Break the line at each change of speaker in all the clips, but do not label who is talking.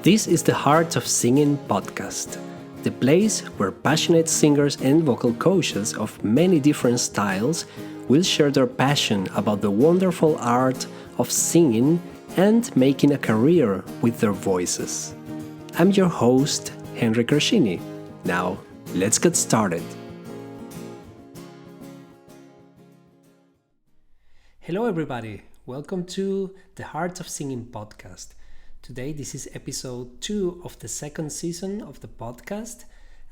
This is the Heart of Singing podcast, the place where passionate singers and vocal coaches of many different styles will share their passion about the wonderful art of singing and making a career with their voices. I'm your host, Hertrich. Now, let's get started. Hello, everybody. Welcome to the Heart of Singing podcast. Today, this is episode 2 of the second season of the podcast.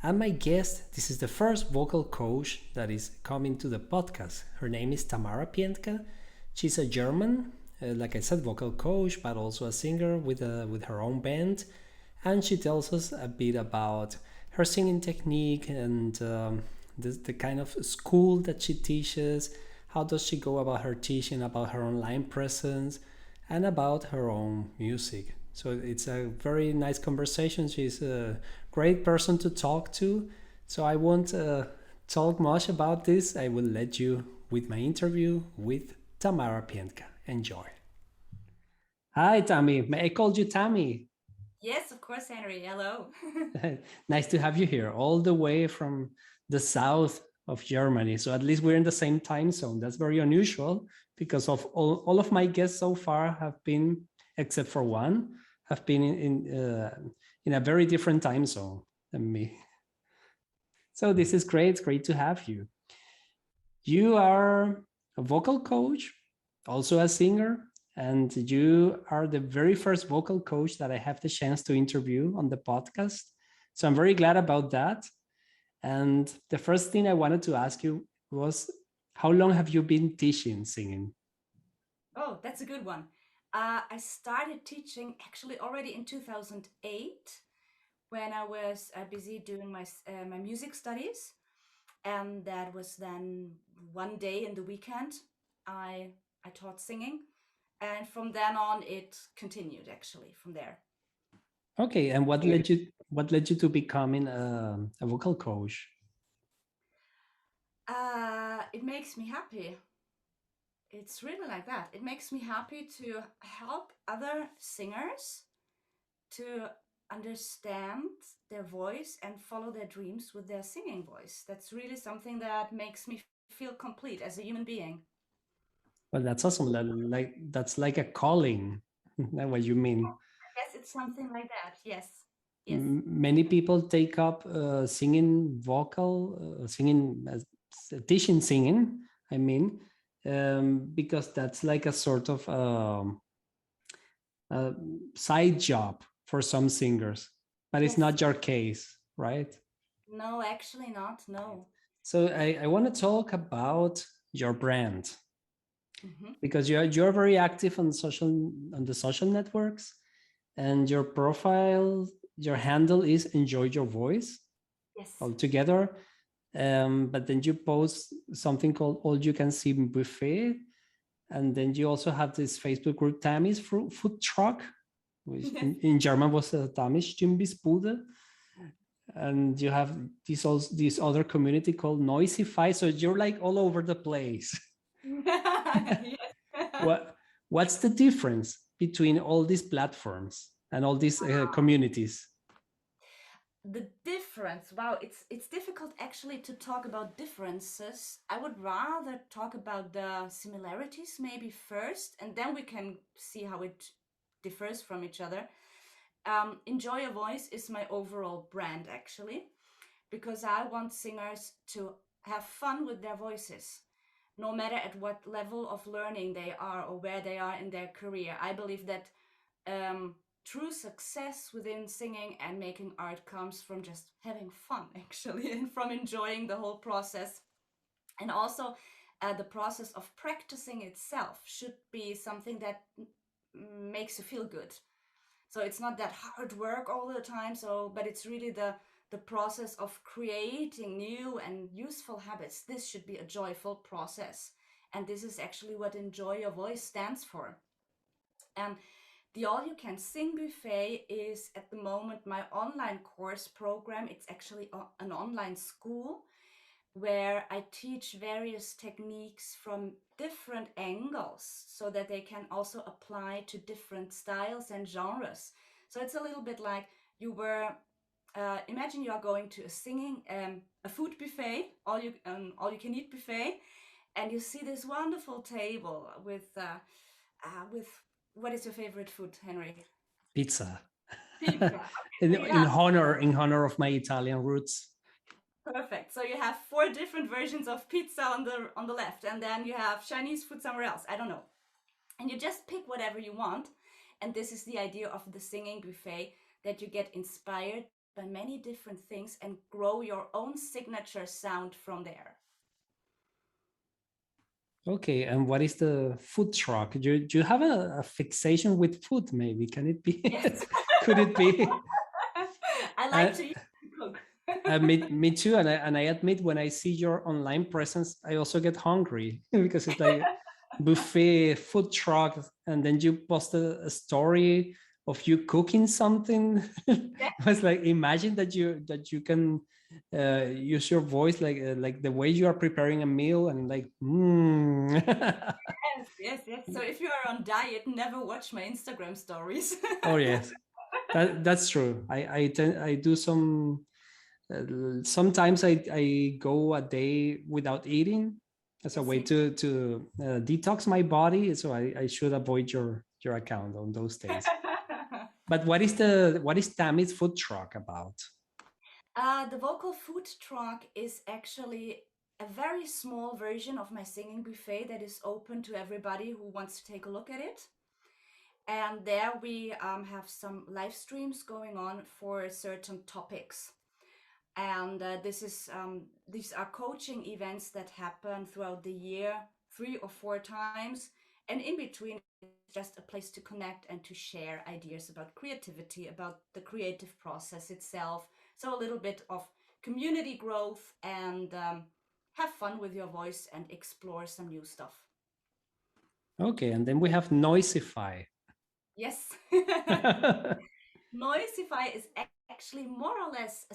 And my guest, this is the first vocal coach that is coming to the podcast. Her name is Tamara Pientka. She's a German, like I said, vocal coach, but also a singer with her own band. And she tells us a bit about her singing technique and the kind of school that she teaches. How does she go about her teaching, about her online presence, and about her own music? So it's a very nice conversation. She's a great person to talk to. So I won't talk much about this. I will let you with my interview with Tamara Pientka. Enjoy. Hi, Tammy. I called you Tammy.
Yes, of course, Henry. Hello.
Nice to have you here, all the way from the south of Germany. So at least we're in the same time zone. That's very unusual because of all of my guests so far have been, except for one, have been in a very different time zone than me. So this is great. It's great to have you. You are a vocal coach, also a singer, and you are the very first vocal coach that I have the chance to interview on the podcast. So I'm very glad about that. And the first thing I wanted to ask you was, how long have you been teaching singing?
Oh, that's a good one. I started teaching actually already in 2008 when I was busy doing my music studies, and that was then one day in the weekend. I taught singing, and from then on it continued actually from there.
Okay, and what led you to becoming a vocal coach?
It makes me happy. It's really like that. It makes me happy to help other singers to understand their voice and follow their dreams with their singing voice. That's really something that makes me feel complete as a human being.
Well, that's awesome. That's like a calling. That's what you mean.
I guess it's something like that. Yes. Yes.
Many people take up singing, teaching singing. I mean, because that's like a sort of a side job for some singers, but it's
Yes.
not your case, right?
No, actually not. No.
So I want to talk about your brand
Hmm.
because you're very active on the social networks, and your profile, your handle is enjoy your voice
Yes.
altogether. But then you post something called all you can see buffet, and then you also have this Facebook group Tammy's food truck, which
Yes.
in German was Tammy's Jimbisbude. And you have this other community called Noisify. So you're like all over the place.
Yes.
what what's the difference between all these platforms and all these communities?
The difference, wow, it's difficult actually to talk about differences. I would rather talk about the similarities maybe first, and then we can see how it differs from each other. Enjoy Your Voice is my overall brand actually, because I want singers to have fun with their voices, no matter at what level of learning they are or where they are in their career. I believe that um, true success within singing and making art comes from just having fun, actually, and from enjoying the whole process. And also, the process of practicing itself should be something that makes you feel good. So it's not that hard work all the time. So, but it's really the process of creating new and useful habits. This should be a joyful process, and this is actually what Enjoy Your Voice stands for. And the All You Can Sing Buffet is at the moment my online course program. It's actually an online school where I teach various techniques from different angles so that they can also apply to different styles and genres. So it's a little bit like you were. Imagine you are going to a food buffet, all you can eat buffet, and you see this wonderful table with what is your favorite food, Henry?
Pizza.
Pizza. Okay,
in,
so you
in
have
honor of my Italian roots.
perfect. So you have four different versions of pizza on the left, and then you have Chinese food somewhere else. I don't know. And you just pick whatever you want. And this is the idea of the singing buffet, that you get inspired by many different things and grow your own signature sound from there.
Okay, and what is the food truck? Do you have a fixation with food? Maybe can it be?
Yes.
Could it be?
I
Uh,
like to eat and cook.
me too, and I admit when I see your online presence, I also get hungry because it's like buffet food truck, and then you post a story of you cooking something.
Yeah.
I was like, imagine that you can use your voice like the way you are preparing a meal and like
Yes, yes, yes. So if you are on diet, never watch my Instagram stories.
Oh yes, that's true. I do some sometimes I go a day without eating as a way
See.
to detox my body. So I should avoid your account on those days. But what is Tammy's food truck about?
The vocal food truck is actually a very small version of my singing buffet that is open to everybody who wants to take a look at it. And there we have some live streams going on for certain topics. And these are coaching events that happen throughout the year, 3 or 4 times. And in between, it's just a place to connect and to share ideas about creativity, about the creative process itself. So a little bit of community growth and have fun with your voice and explore some new stuff.
Okay, and then we have Noisify.
Yes. Noisify is actually more or less,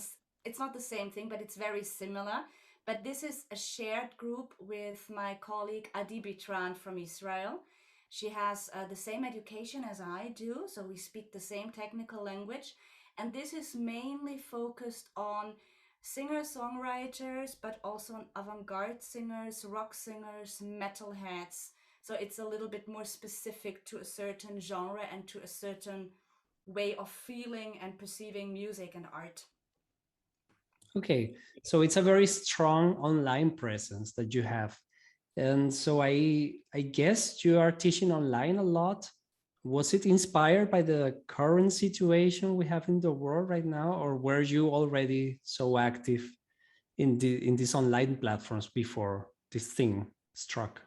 it's not the same thing, but it's very similar. But this is a shared group with my colleague Adi Bitran from Israel. She has the same education as I do, so we speak the same technical language. And this is mainly focused on singer-songwriters, but also on avant-garde singers, rock singers, metalheads. So it's a little bit more specific to a certain genre and to a certain way of feeling and perceiving music and art.
Okay, so it's a very strong online presence that you have. And so I guess you are teaching online a lot. Was it inspired by the current situation we have in the world right now, or were you already so active in these online platforms before this thing struck?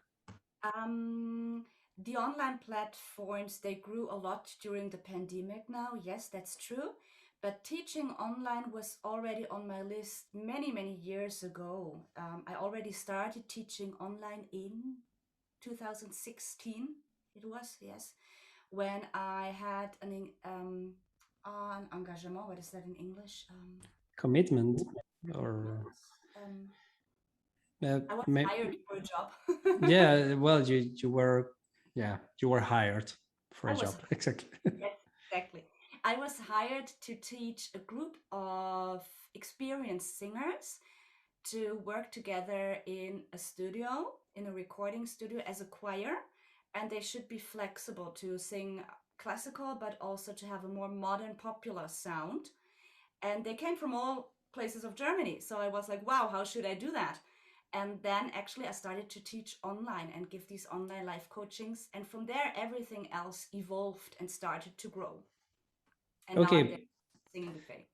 Um, the online platforms, they grew a lot during the pandemic now. Yes, that's true. But teaching online was already on my list many, many years ago. I already started teaching online in 2016. It was, yes, when I had an engagement. What is that in English?
Commitment, or
Yes.
uh,
I was
may,
hired for a job.
yeah, well, you were hired for
I
a
was
job. Exactly.
Yes, exactly. I was hired to teach a group of experienced singers to work together in a studio, in a recording studio as a choir. And they should be flexible to sing classical, but also to have a more modern, popular sound. And they came from all places of Germany. So I was like, wow, how should I do that? And then actually I started to teach online and give these online live coachings. And from there, everything else evolved and started to grow. And now I'm there
Okay,
singing buffet.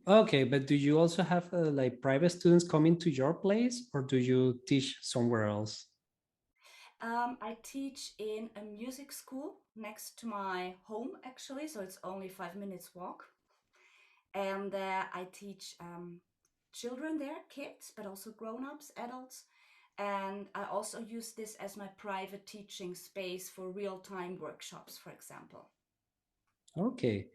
okay, but do you also have like private students coming to your place, or do you teach somewhere else?
I teach in a music school next to my home, actually, so it's only 5 minutes walk. And I teach children there, kids, but also grown-ups, adults. And I also use this as my private teaching space for real-time workshops, for example.
Okay,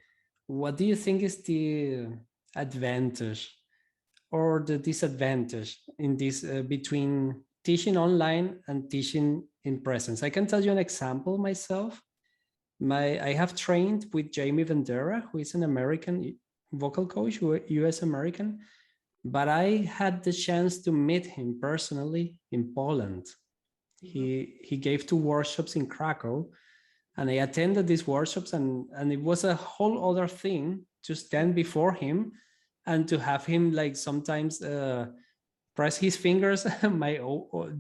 what do you think is the advantage or the disadvantage in this between teaching online and teaching in presence? I can tell you an example myself. I have trained with Jamie Vendera, who is an American vocal coach, US American, but I had the chance to meet him personally in Poland.
Hmm.
He gave two workshops in Krakow, and I attended these workshops, and it was a whole other thing to stand before him and to have him like sometimes press his fingers my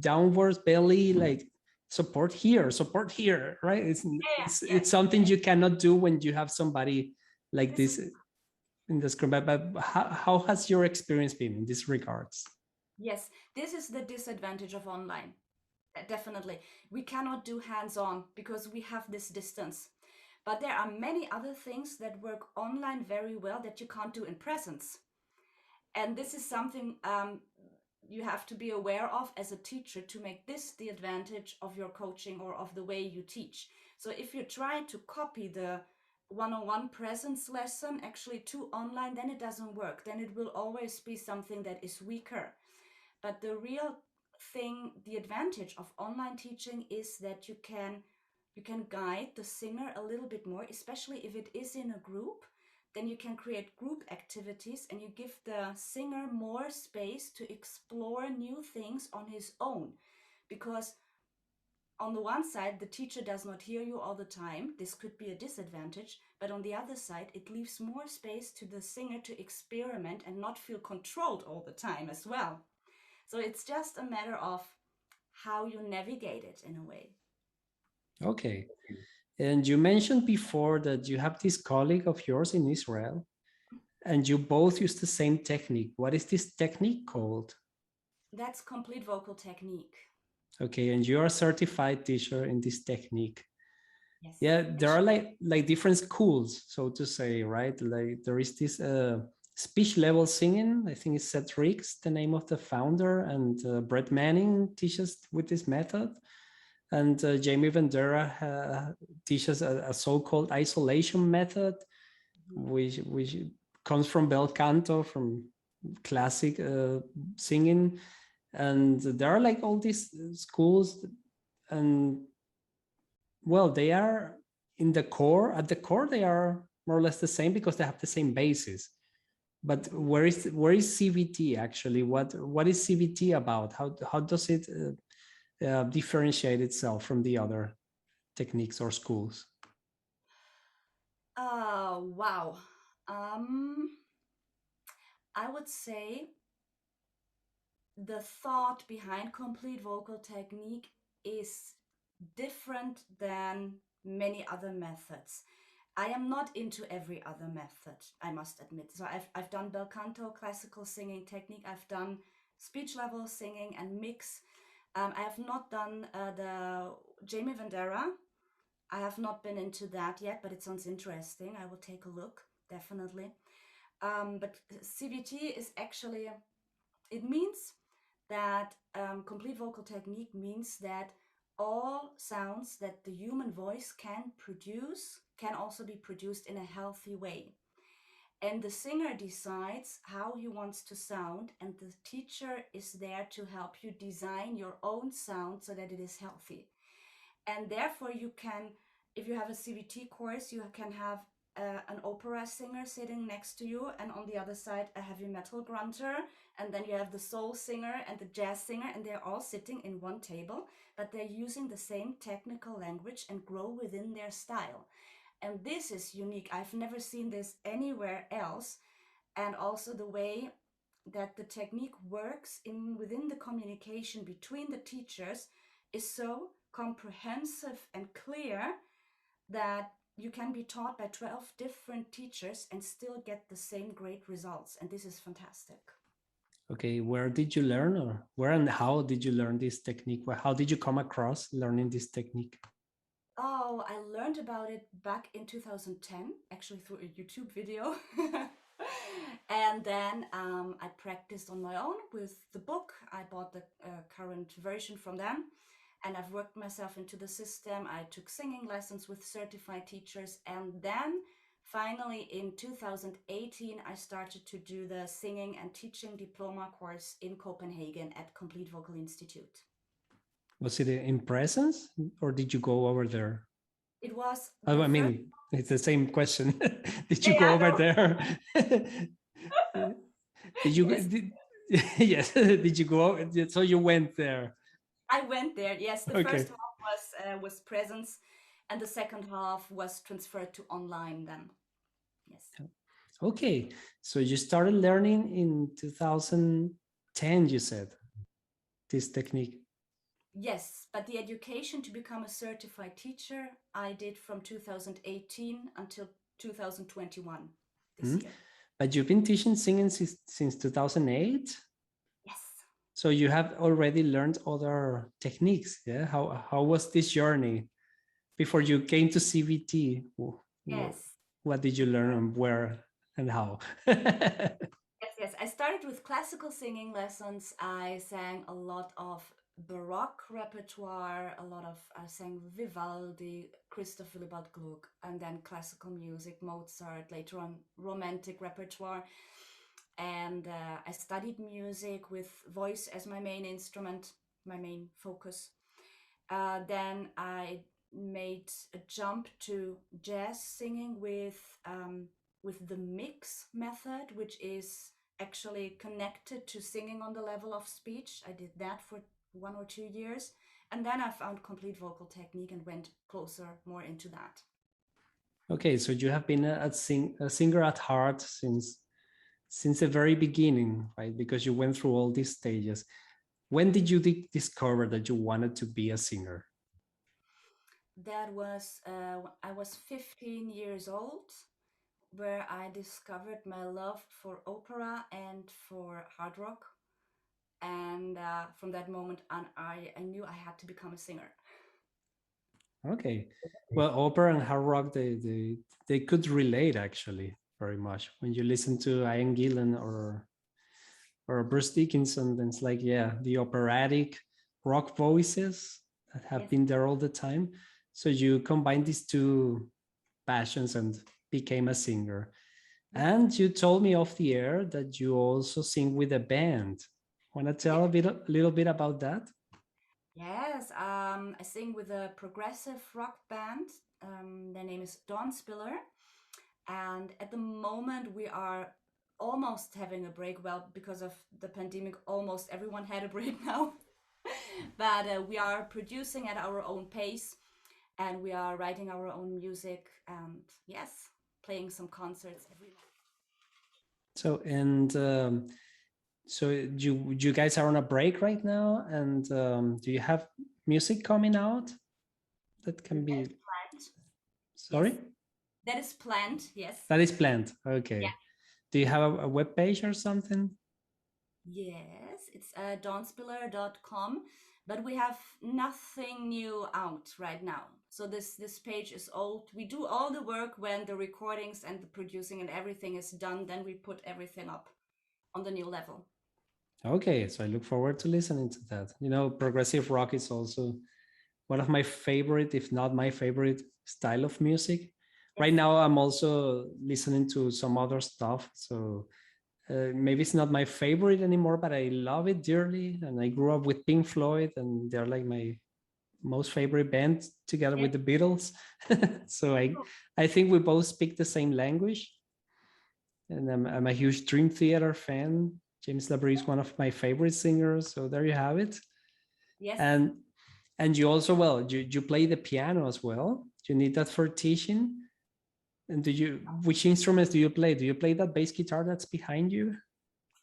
downwards belly, like support here, right?
Yes,
It's something you cannot do when you have somebody like
this is
this in the screen. But how has your experience been in these regards?
yes, this is the disadvantage of online. Definitely. We cannot do hands-on because we have this distance. But there are many other things that work online very well that you can't do in presence. And this is something you have to be aware of as a teacher to make this the advantage of your coaching or of the way you teach. So if you try to copy the one-on-one presence lesson actually to online, then it doesn't work. Then it will always be something that is weaker. But the real thing, the advantage of online teaching is that you can guide the singer a little bit more, especially if it is in a group. Then you can create group activities and you give the singer more space to explore new things on his own. Because on the one side, the teacher does not hear you all the time. This could be a disadvantage. But on the other side, it leaves more space to the singer to experiment and not feel controlled all the time as well. So it's just a matter of how you navigate it in a way.
Okay. And you mentioned before that you have this colleague of yours in Israel, and you both use the same technique. What is this technique called?
That's complete vocal technique.
Okay, and you're a certified teacher in this technique.
Yes.
Yeah,
And
there are like different schools, so to say, right? Like there is this speech level singing. I think it's Hertrich, the name of the founder, and Brett Manning teaches with this method, and Jamie Vendera teaches a so-called isolation method,
Mhm.
which comes from bel canto, from classic singing, and there are like all these schools, and well, they are in the core. At the core, they are more or less the same because they have the same basis. But
Mhm.
where is CVT actually? What is CVT about? How does it differentiate itself from the other techniques or schools?
Wow. Um, I would say the thought behind complete vocal technique is different than many other methods. I am not into every other method, I must admit. So I've done bel canto, classical singing technique, I've done speech level singing and mix. I have not done the Jamie Vandera. I have not been into that yet, but it sounds interesting. I will take a look, definitely. But CVT is actually, it means that complete vocal technique means that all sounds that the human voice can produce can also be produced in a healthy way. And the singer decides how he wants to sound, and the teacher is there to help you design your own sound so that it is healthy. And therefore you can, if you have a CVT course, you can have an opera singer sitting next to you, and on the other side a heavy metal grunter, and then you have the soul singer and the jazz singer, and they're all sitting in one table, but they're using the same technical language and grow within their style. And this is unique. I've never seen this anywhere else. And also the way that the technique works in within the communication between the teachers is so comprehensive and clear that you can be taught by 12 different teachers and still get the same great results. And this is fantastic.
Okay, where did you learn, or where and how did you learn this technique? How did you come across learning this technique?
Oh, I learned about it back in 2010, actually through a YouTube video. And then I practiced on my own with the book. I bought the current version from them, and I've worked myself into the system. I took singing lessons with certified teachers, and then finally in 2018, I started to do the singing and teaching diploma course in Copenhagen at Complete Vocal Institute.
Was it in presence, or did you go over there?
It was
Oh,
the
I
first.
mean, it's the same question. Did
Yeah,
you go
yeah, I
over
know.
there? Did you?
Yes,
Yes. Did you go? So you went there.
I went there. Yes, the first
Okay.
half was presence, and the second half was transferred to online. Then, yes,
Okay. So you started learning in 2010, you said, this technique.
yes. But the education to become a certified teacher, I did from 2018 until 2021 this
Hmm?
year.
But you've been teaching singing since 2008.
Yes,
So you have already learned other techniques. Yeah. How was this journey before you came to CVT?
yes.
What did you learn and where and how?
Yes, yes. I started with classical singing lessons. I sang a lot of Baroque repertoire, a lot of I sang Vivaldi, Christoph Willibald Gluck, and then classical music, Mozart, later on romantic repertoire. And I studied music with voice as my main instrument, my main focus. Then I made a jump to jazz singing with the mix method, which is actually connected to singing on the level of speech. I did that for 1 or 2 years, and then I found complete vocal technique and went closer more into that.
Okay, so you have been a singer at heart since the very beginning, right? Because you went through all these stages. When did you discover that you wanted to be a singer?
That was I was 15 years old, where I discovered my love for opera and for hard rock. And from that moment on, I knew I had to become a singer.
Okay, well, opera and hard rock they could relate actually very much when you listen to Ian Gillan or Bruce Dickinson. Then it's like, yeah, the operatic rock voices that have
Yes,
been there all the time. So you combine these two passions and became a singer.
yes,
And you told me off the air that you also sing with a band. Want to tell a little bit about that?
yes. I sing with a progressive rock band. Their name is Dawnspiller, and at the moment we are almost having a break. Well, because of the pandemic, almost everyone had a break now. But we are producing at our own pace, and we are writing our own music, and yes, playing some concerts every month.
So and so you guys are on a break right now, and do you have music coming out that can
That
be?
is planned. Yes,
Sorry,
that is planned. Yes.
that is planned. Okay. Do you have a web page or something?
Yes, it's dawnspiller.com, but we have nothing new out right now. So this page is old. We do all the work when the recordings and the producing and everything is done, then we put everything up on the new level.
Okay, so I look forward to listening to that. You know, progressive rock is also one of my favorite, if not my favorite, style of music.
Yes.
Right now, I'm also listening to some other stuff. So maybe it's not my favorite anymore, but I love it dearly. And I grew up with Pink Floyd, and they're like my most favorite band together
Yes.
with the Beatles. So I think we both speak the same language. And I'm a huge Dream Theater fan. James Labrie is one of my favorite singers. So there you have it.
Yes.
And you also, well, you play the piano as well. You need that for teaching. And which instruments do you play? Do you play that bass guitar that's behind you?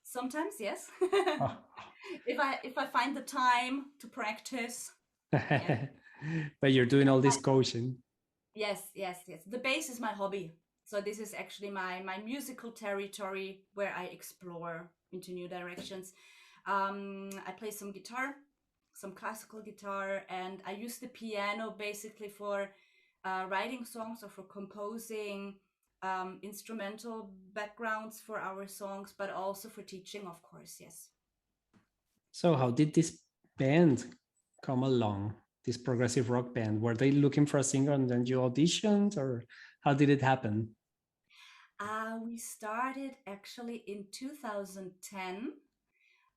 Sometimes, yes.
Oh.
If I find the time to practice, yes.
But you're doing all this coaching.
Yes, yes, yes. The bass is my hobby. So this is actually my musical territory where I explore into new directions. I play some guitar, some classical guitar, and I use the piano basically for writing songs or for composing instrumental backgrounds for our songs, but also for teaching, of course. Yes.
So how did this band come along? This progressive rock band? Were they looking for a singer and then you auditioned, or how did it happen?
We started actually in 2010,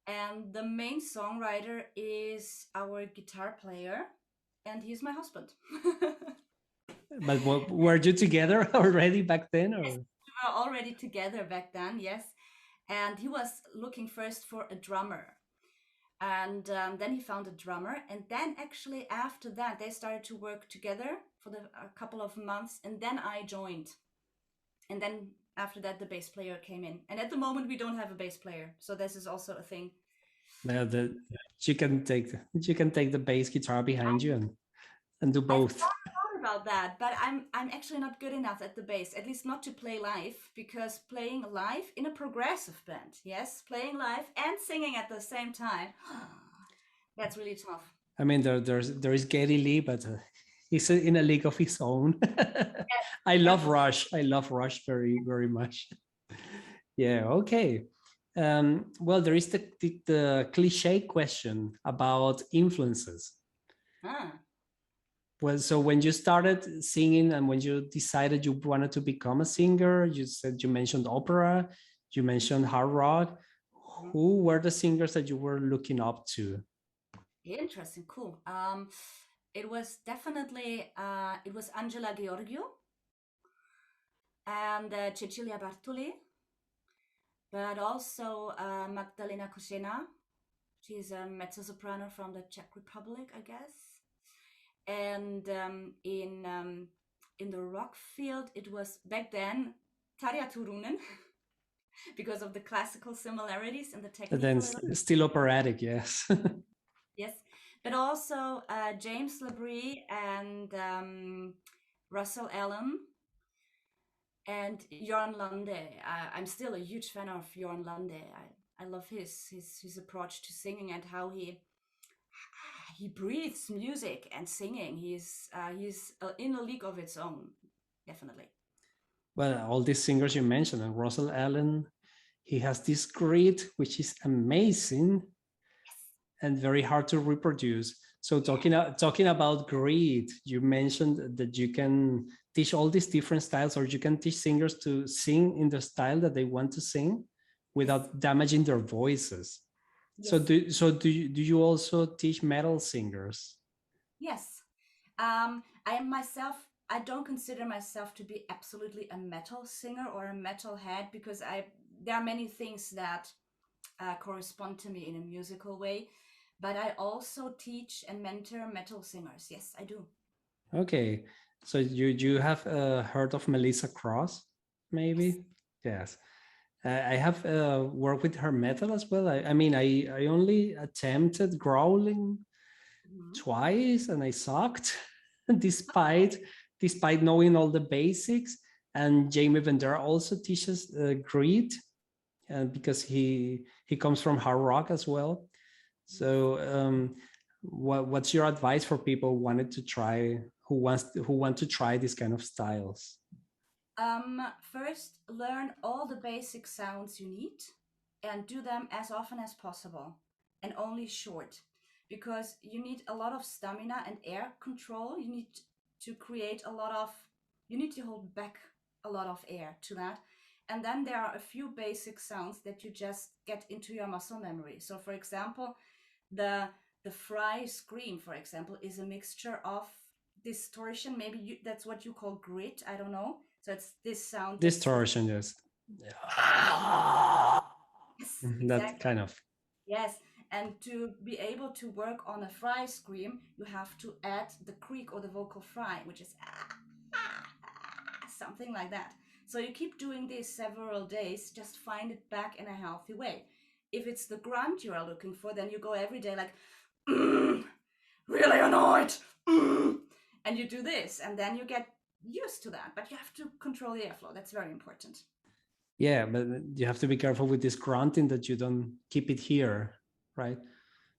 and the main songwriter is our guitar player, and he's my husband.
But were you together already back then,
Yes,
or?
we were already together back then, yes. And he was looking first for a drummer. And then he found a drummer. And then, actually, after that, they started to work together for a couple of months. And then I joined. And then after that, the bass player came in. And at the moment, we don't have a bass player. So, this is also a thing.
Well, you can take the bass guitar behind you and do
I've
both.
thought about that, but I'm actually not good enough at the bass, at least not to play live, because playing live in a progressive band, yes, playing live and singing at the same time, that's really tough.
I mean, there is Geddy Lee, but he's in a league of his own. I
Yep.
love Rush. I love Rush very very much. Yeah. Okay. Well, there is the cliche question about influences.
Ah,
Well, so when you started singing and when you decided you wanted to become a singer, you said you mentioned opera, you mentioned hard rock.
mhm.
Who were the singers that you were looking up to?
Interesting, cool. It was definitely it was Angela Gheorghiu and Cecilia Bartoli, but also Magdalena Koshena. She's a mezzo soprano from the Czech Republic, I guess. And in the rock field, it was back then Tarja Turunen because of the classical similarities and the
And
technique
then
a little.
still operatic, yes.
Yes, but also James Labrie and Russell Allen and Jorn Lande. I'm still a huge fan of Jorn Lande. I love his approach to singing and how he breathes music and singing. He's in a league of its own, definitely.
Well, all these singers you mentioned, and Russell Allen, he has this grit which is amazing and very hard to reproduce. So talking about grit, you mentioned that you can teach all these different styles, or you can teach singers to sing in the style that they want to sing
Yes,
without damaging their voices.
yes,
Do you also teach metal singers?
yes. I am myself. I don't consider myself to be absolutely a metal singer or a metal head because I there are many things that correspond to me in a musical way, but I also teach and mentor metal singers. Yes, I do.
Okay, so you have heard of Melissa Cross,
Yes.
maybe? Yes. I have worked with her metal as well. I mean, I only attempted growling
Mhm.
twice and I sucked, despite knowing all the basics. And Jamie Vendera also teaches grit, because he comes from hard rock as well.
Yes.
So, what's your advice for people who want to try these kind of styles?
First, learn all the basic sounds you need and do them as often as possible and only short because you need a lot of stamina and air control. You need to create a lot of, you need to hold back a lot of air to that. And then there are a few basic sounds that you just get into your muscle memory. So, for example, the the fry scream, for example, is a mixture of distortion. Maybe that's what you call grit. I don't know. So it's this sound that's
Distortion, yes.
yes,
That
exactly.
kind of.
Yes. And to be able to work on a fry scream, you have to add the creak or the vocal fry, which is something like that. So you keep doing this several days, just find it back in a healthy way. If it's the grunt you are looking for, then you go every day like, mm, really annoyed. Mm. And you do this, and then you get used to that. But you have to control the airflow. That's very important.
Yeah, but you have to be careful with this grunting that you don't keep it here, right?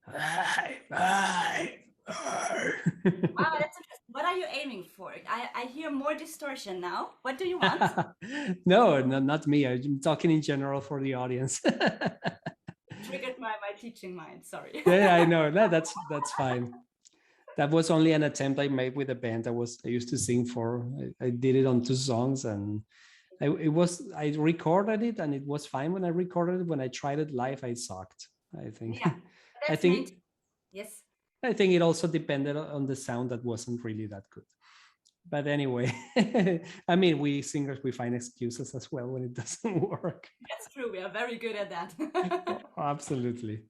Wow, that's interesting. What are you aiming for? I hear more distortion now. What do you want?
No, not me. I'm talking in general for the audience.
Triggered my teaching mind. Sorry.
Yeah, I know. No, that's fine. That was only an attempt I made with a band I used to sing for. I did it on two songs, and I recorded it and it was fine when I recorded it. When I tried it live, I sucked. I think.
Yeah,
I
that's
think
meant. Yes.
I think it also depended on the sound that wasn't really that good. But anyway, I mean, we singers, we find excuses as well when it doesn't work.
That's true. We are very good at that.
Oh, absolutely.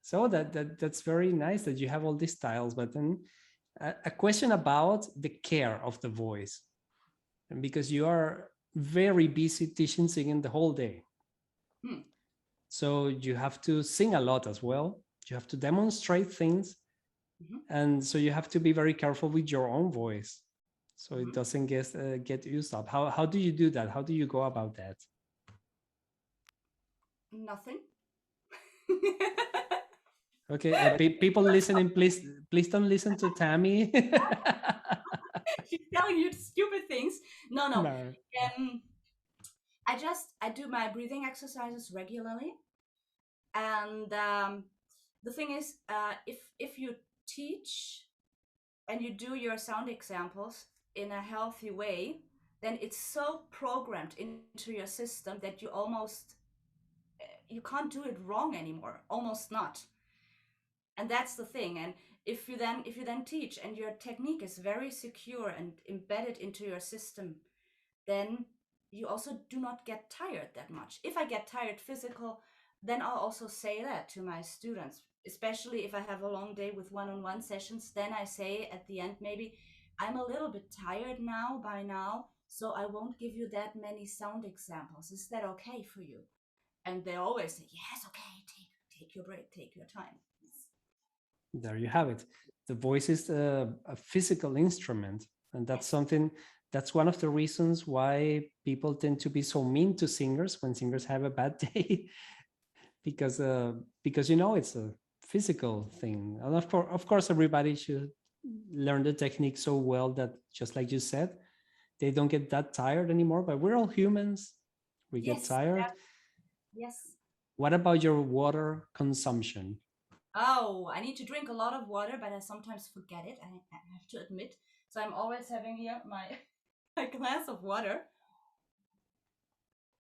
So that's very nice that you have all these styles. But then a question about the care of the voice, and because you are very busy teaching singing the whole day,
Hmm.
so you have to sing a lot as well. You have to demonstrate things,
Mhm.
and so you have to be very careful with your own voice, so it
Mhm.
doesn't get used up. How do you do that? How do you go about that?
Nothing.
Okay, people listening, please don't listen to Tammy.
She's telling you stupid things. No, no.
No.
Um, I do my breathing exercises regularly, and the thing is, if you teach and you do your sound examples in a healthy way, then it's so programmed into your system that you almost you can't do it wrong anymore. Almost not. And that's the thing. And if you then teach and your technique is very secure and embedded into your system, then you also do not get tired that much. If I get tired physical, then I'll also say that to my students, especially if I have a long day with one-on-one sessions. Then I say at the end, maybe I'm a little bit tired now by now, so I won't give you that many sound examples. Is that okay for you? And they always say, yes, okay, take your break, take your time.
There you have it. The voice is a physical instrument, and that's
Yes.
something that's one of the reasons why people tend to be so mean to singers when singers have a bad day, because it's a physical thing. And of course, everybody should learn the technique so well that, just like you said, they don't get that tired anymore. But we're all humans; we get
Yes,
tired.
yes.
What about your water consumption?
Oh, I need to drink a lot of water, but I sometimes forget it. I have to admit. So I'm always having here my my glass of water.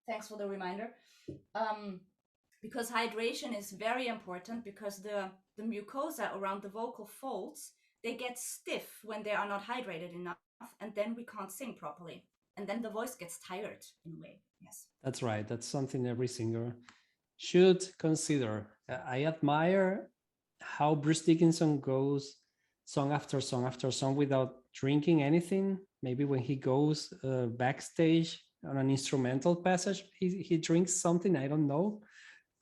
Thanks for the reminder. Um, because hydration is very important because the mucosa around the vocal folds, they get stiff when they are not hydrated enough, and then we can't sing properly. And then the voice gets tired in a way. Yes.
That's right. That's something every singer should consider. I admire how Bruce Dickinson goes song after song after song without drinking anything. Maybe when he goes backstage on an instrumental passage, he drinks something. I don't know,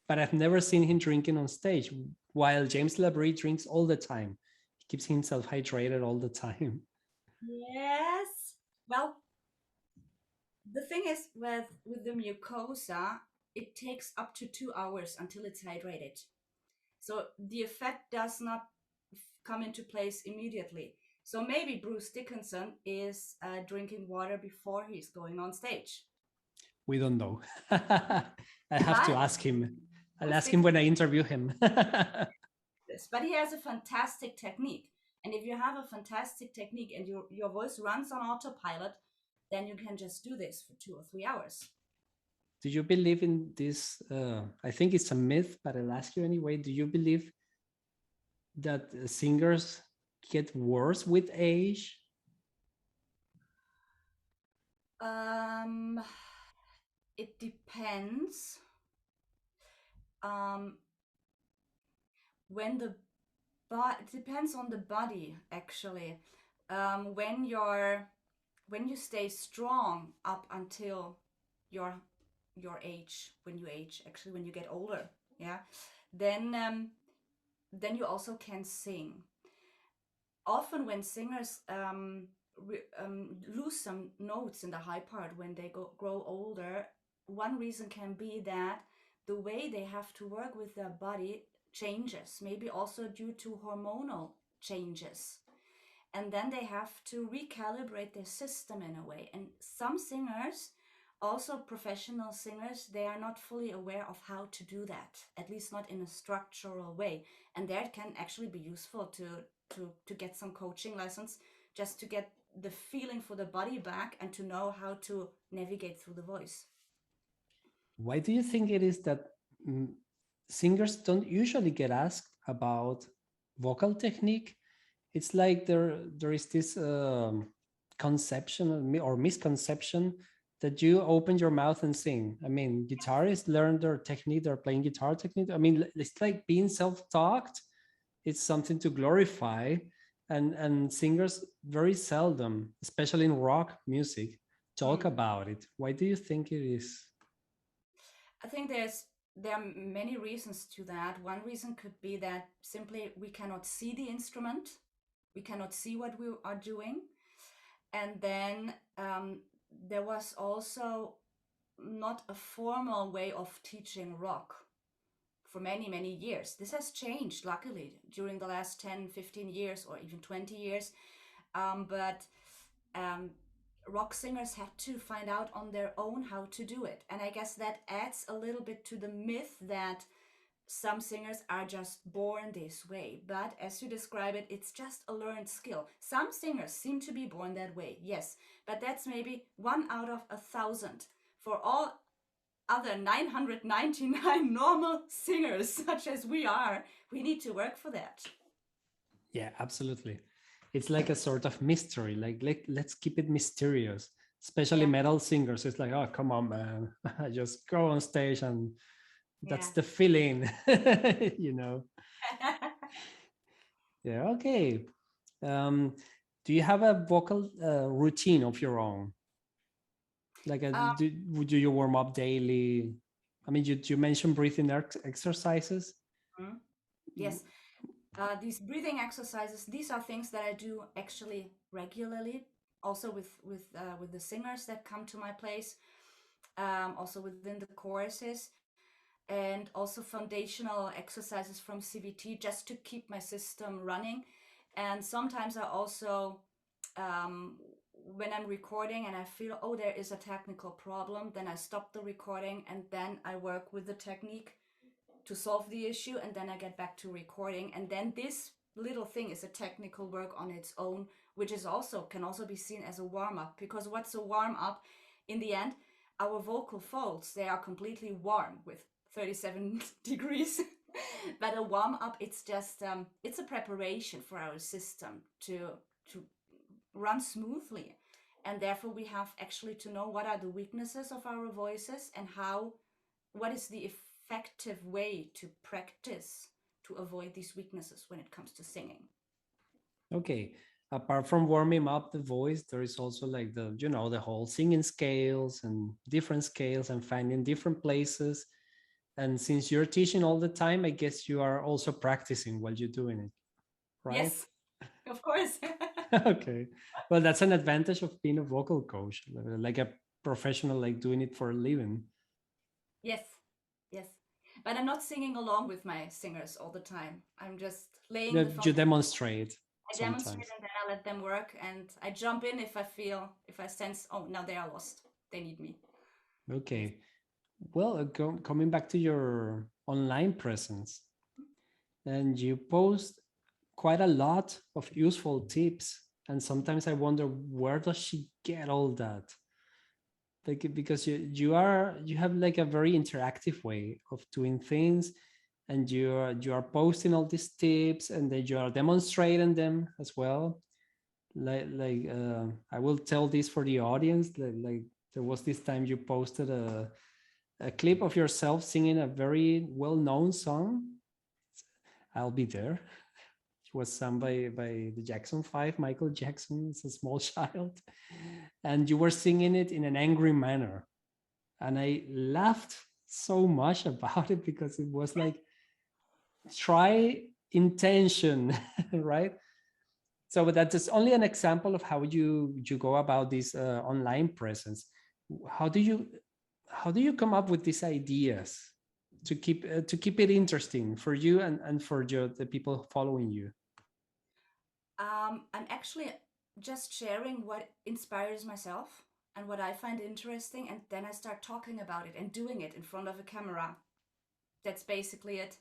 but I've never seen him drinking on stage. While James Labrie drinks all the time, he keeps himself hydrated all the time.
Yes. Well, the thing is with the mucosa, it takes up to 2 hours until it's hydrated. So the effect does not come into place immediately. So maybe Bruce Dickinson is drinking water before he's going on stage.
We don't know. I have to
But
ask him. I'll
Bruce
ask him when
Dickinson
I interview him.
this, but he has a fantastic technique. And if you have a fantastic technique and your voice runs on autopilot, then you can just do this for 2 or 3 hours.
Do you believe in this? I think it's a myth, but I'll ask you anyway. Do you believe that singers get worse with age?
Um, it depends. Um, when the but it depends on the body actually. When you stay strong up until your your age, when you age, actually when you get older, yeah, then then you also can sing. Often when singers lose some notes in the high part when they grow older, one reason can be that the way they have to work with their body changes, maybe also due to hormonal changes. And then they have to recalibrate their system in a way. And some singers, also professional singers, they are not fully aware of how to do that, at least not in a structural way. And there it can actually be useful to get some coaching lessons, just to get the feeling for the body back and to know how to navigate through the voice.
Why do you think it is that mm, singers don't usually get asked about vocal technique? It's like there is this conception or misconception that you open your mouth and sing. I mean, guitarists learn their technique, they're playing guitar technique. I mean, it's like being self-taught. It's something to glorify, and singers very seldom, especially in rock music, talk
Mm.
about it. Why do you think it is?
I think there are many reasons to that. One reason could be that simply we cannot see the instrument, we cannot see what we are doing, and then there was also not a formal way of teaching rock for many, many years. This has changed, luckily, during the last 10, 15 years, or even 20 years. But um, rock singers had to find out on their own how to do it. And I guess that adds a little bit to the myth that some singers are just born this way. But as you describe it, it's just a learned skill. Some singers seem to be born that way, yes, but that's maybe 1 out of 1,000. For all other 999 normal singers, such as we are, we need to work for that.
Yeah, absolutely. It's like a sort of mystery. Like let's keep it mysterious. Especially
Yeah,
metal singers. It's like, oh, come on, man. Just go on stage and that's
yeah.
the feeling, you know. Yeah, okay. Um, do you have a vocal routine of your own? Like,
um,
do you warm up daily? I mean, you mentioned breathing exercises.
mm, yes, these breathing exercises, these are things that I do actually regularly, also with the singers that come to my place, also within the choruses, and also foundational exercises from CVT just to keep my system running. And sometimes I also, um, when I'm recording and I feel, oh, there is a technical problem, then I stop the recording and then I work with the technique to solve the issue, and then I get back to recording. And then this little thing is a technical work on its own, which is also can also be seen as a warm up, because what's a warm up in the end? Our vocal folds, they are completely warm with 37 degrees. But a warm up, it's just it's a preparation for our system to run smoothly, and therefore we have actually to know what are the weaknesses of our voices and how what is the effective way to practice to avoid these weaknesses when it comes to singing.
Okay. Apart from warming up the voice, there is also like the whole singing scales and different scales and finding different places. And since you're teaching all the time, I guess you are also practicing while you're doing it, right?
Yes, of course.
Okay. Well, that's an advantage of being a vocal coach, like a professional, like doing it for a living.
Yes, yes. But I'm not singing along with my singers all the time. I'm just laying the
You
foundation.
demonstrate
I demonstrate
sometimes.
and then I let them work, and I jump in if I feel, if I sense, oh, now they are lost. They need me. Yes.
Okay. Well, coming back to your online presence, and you post quite a lot of useful tips. And sometimes I wonder, where does she get all that? Like, because you have like a very interactive way of doing things, and you are posting all these tips, and then you are demonstrating them as well. I will tell this for the audience. Like there was this time you posted a clip of yourself singing a very well-known song. I'll be there. It was sung by the Jackson Five, Michael Jackson as a small child, and you were singing it in an angry manner, and I laughed so much about it because it was like, try intention, right? So but that's just only an example of how you go about this online presence. How do you how do you come up with these ideas to keep it interesting for you and for the people following you?
I'm actually just sharing what inspires myself and what I find interesting, and then I start talking about it and doing it in front of a camera. That's basically it.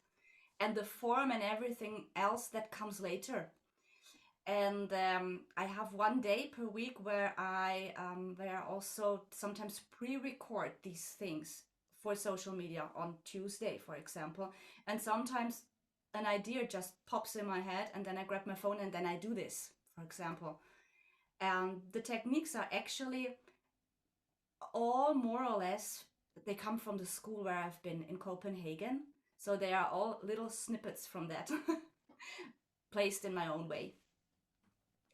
And the form and everything else that comes later. And I have 1 day per week where I also sometimes pre-record these things for social media on Tuesday, for example. And sometimes an idea just pops in my head, and then I grab my phone and then I do this, for example. And the techniques are actually all more or less, they come from the school where I've been in Copenhagen. So they are all little snippets from that placed in my own way.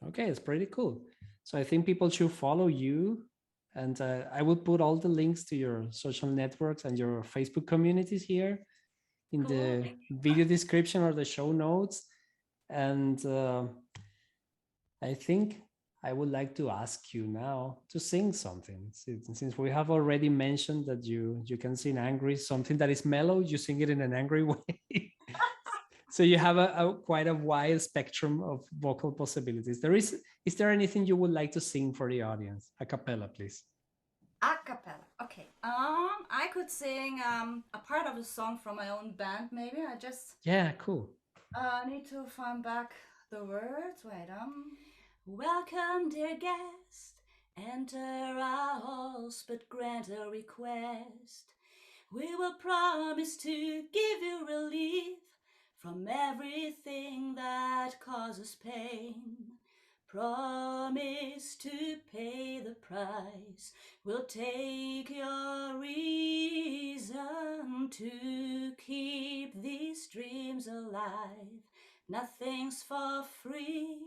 Okay, it's pretty cool. So I think people should follow you, and I will put all the links to your social networks and your Facebook communities here in
Cool.
the video description or the show notes. And I think I would like to ask you now to sing something. Since we have already mentioned that you can sing angry, something that is mellow, you sing it in an angry way. So you have a quite a wide spectrum of vocal possibilities. Is there anything you would like to sing for the audience? A cappella, please.
A cappella. Okay. I could sing a part of a song from my own band. Maybe I just
Yeah, cool.
need to find back the words. Wait. Welcome, dear guest. Enter our halls, but grant a request. We will promise to give you relief from everything that causes pain. Promise to pay the price. We'll take your reason to keep these dreams alive. Nothing's for free.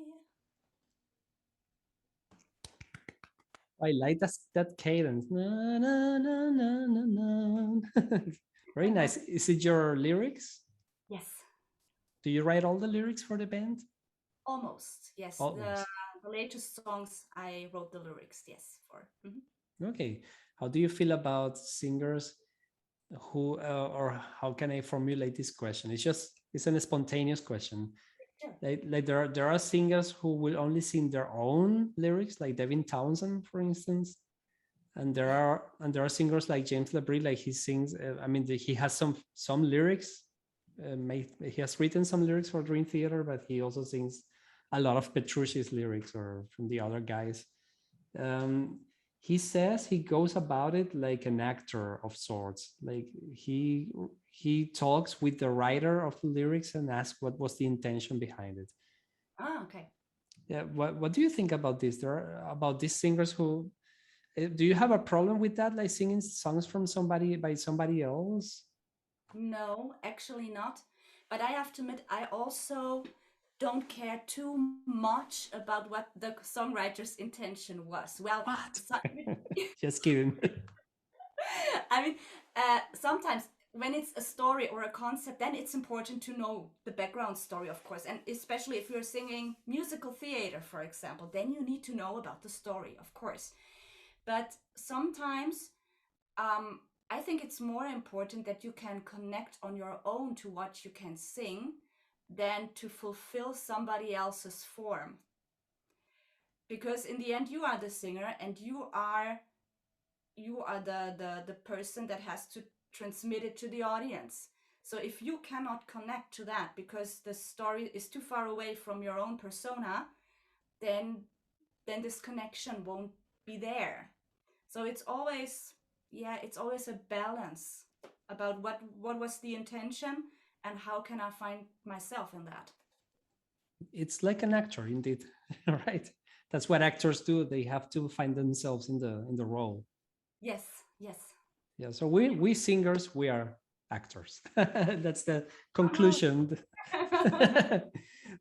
I like that cadence. Na, na, na, na, na, na. Very nice. Is it your lyrics?
Yes.
Do you write all the lyrics for the band?
Almost, yes.
Almost.
The latest songs I wrote the lyrics, yes, for.
Okay. How do you feel about singers who, or how can I formulate this question? It's an spontaneous question.
Sure.
Like there are singers who will only sing their own lyrics, like Devin Townsend, for instance. And there are singers like James Labrie, like he sings. He has some lyrics. He has written some lyrics for Dream Theater, but he also sings a lot of Petrucci's lyrics or from the other guys. He says he goes about it like an actor of sorts. Like he talks with the writer of the lyrics and asks what was the intention behind it.
Okay.
Yeah, what do you think about this? There are about these singers who do you have a problem with that, like singing songs from somebody else?
No, actually not. But I have to admit, I also don't care too much about what the songwriter's intention was. Well,
What?
so,
Just kidding.
I mean, sometimes when it's a story or a concept, then it's important to know the background story, of course. And especially if you're singing musical theater, for example, then you need to know about the story, of course. But sometimes I think it's more important that you can connect on your own to what you can sing than to fulfill somebody else's form. Because in the end, you are the singer and you are the person that has to transmit it to the audience. So if you cannot connect to that because the story is too far away from your own persona, then this connection won't be there. So it's always a balance about what was the intention and how can I find myself in that.
It's like an actor, indeed, right? That's what actors do. They have to find themselves in the role.
Yes.
Yeah. So we singers, we are actors. That's the conclusion.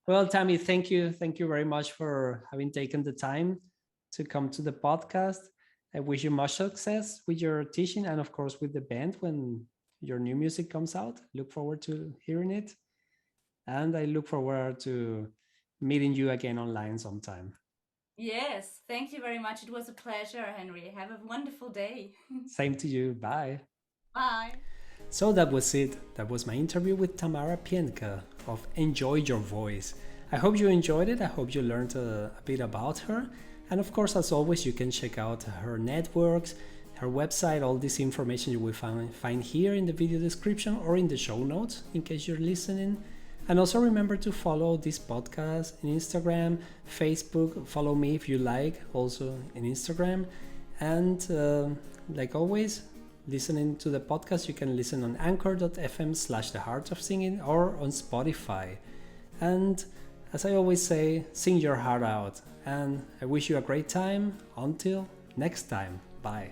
Well, Tammy, thank you very much for having taken the time to come to the podcast. I wish you much success with your teaching and, of course, with the band when your new music comes out. Look forward to hearing it. And I look forward to meeting you again online sometime.
Yes, thank you very much. It was a pleasure, Henry. Have a wonderful day.
Same to you. Bye.
Bye.
So that was it. That was my interview with Tamara Pientka of Enjoy Your Voice. I hope you enjoyed it. I hope you learned a bit about her. And of course, as always, you can check out her networks, her website, all this information you will find here in the video description or in the show notes in case you're listening. And also remember to follow this podcast on Instagram, Facebook. Follow me if you like, also in Instagram. And like always, listening to the podcast, you can listen on anchor.fm/theheartofsinging or on Spotify. And As I always say, sing your heart out, and I wish you a great time. Until next time, bye.